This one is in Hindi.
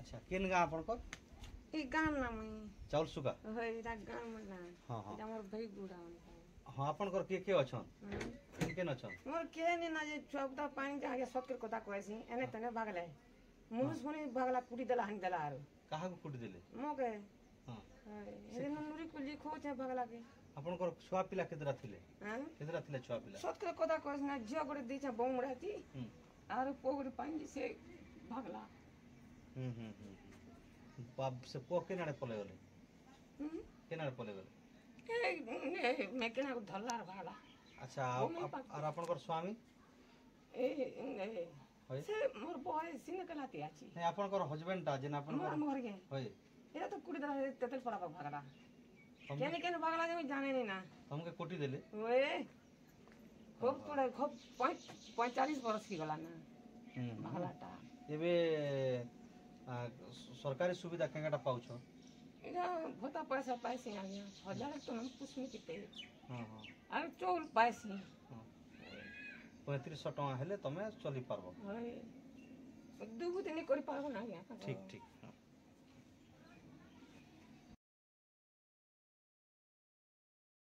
अच्छा केन गाँ आपनकर ई गाम ना मुई चाउल सुगा होय इरा गाम ना हाँ हाँ इरा मोर भाई बुढ़ा हाँ आपनकर के अछन केन अछन मोर के नि ना जे चौबता पानी के आगे सकर कथा कहसी एने तने भागले मुनुस मुनि भागला कुटी देला हन देला आरो काहा को कुटी देले मोके हां एने नुरी को लिखो छे भागला के आपनकर छुआ पिला केतरा थिले हां केतरा थिले छुआ पिला सकर कथा कहस ना झियो गोड़े दी छे बौमड़ाती आरो पोगड़ी पानी से भागला बाप से पो के नाडे पले गले के नाडे पले गले ए मैं केना को धल्लार भागला अच्छा और आपनकर स्वामी ए होय से मोर बॉय सिने कलाती आची नहीं आपनकर हस्बैंड ता जेना आपनकर मोर गे होय ये तो कुड़ी दरा तेतल पड़ा भागला केने केने भागला जे जाने नहीं ना हमके कोटी देले ओए खूब तोड़े खूब 45 वर्ष की गला ना भागलाटा एबे सरकारी सुविधा केंगाटा पाउछ इरा भोता पैसा पाइसी आ गया हजार तो हम कुछ नहीं किते हां हां और चौल पाइसी 3500 टका हेले तमे चली पारबो ओए दुगु दिन करि पारबो ना गया ठीक ठीक